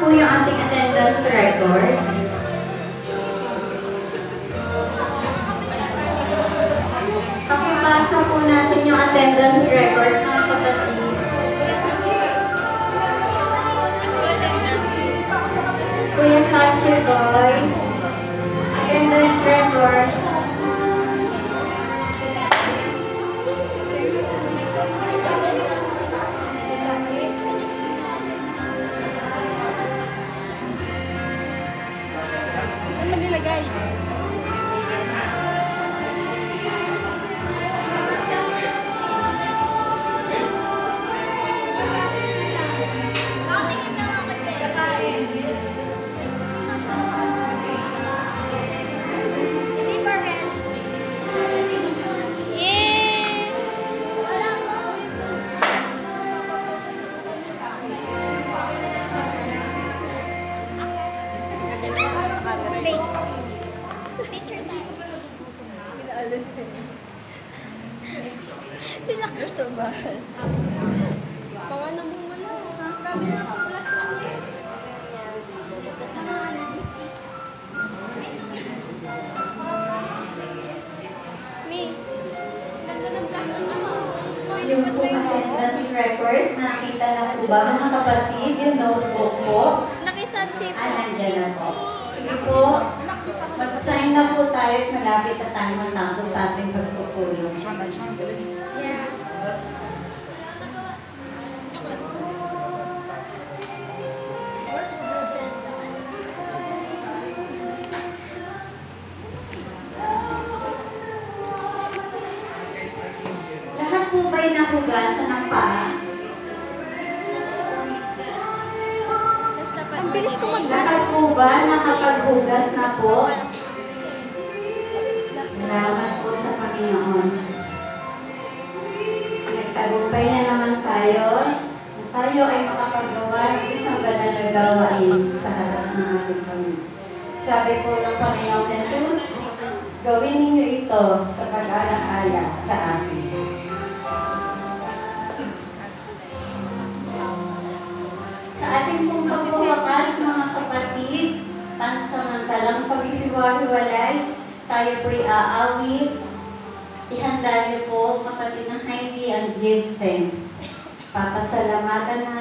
po yung ating attendance record. Pakipasa po natin yung attendance record, mga kapatid. Kuya Sachi Boy, attendance record. Sila Cristobal. Paano mo wala? Grabe na ako. Flash lang yun. May, ganda ng flash lang naman. Yung po attendance record, nakita na po ba mga kapatid, yung notebook po? Nakisa-chip. Nandiyan na po. Sige po, mag-sign na po tayo at malapit na tayo matapos sa ating pagpupulong. Yeah. Lahat po ba'y nahugasan ng paa? Ang bilis ko Lahat po ba nakapaghugas na po? Salamat po sa Panginoon. Nagtagumpay na naman tayo. Tayo ay makapagawa ng isang banal na gawain sa harap ng ating Panginoon. Sabi po ng Panginoong Jesus, gawin ninyo ito sa pag-alala sa akin. Sa ating pong pagbuwakas, mga kapatid, pansamantalang paghihiwa-hiwalay, tayo po'y aawit. Ihanda niyo po, kapatid ng Heidi, and give thanks. Papasalamatan natin.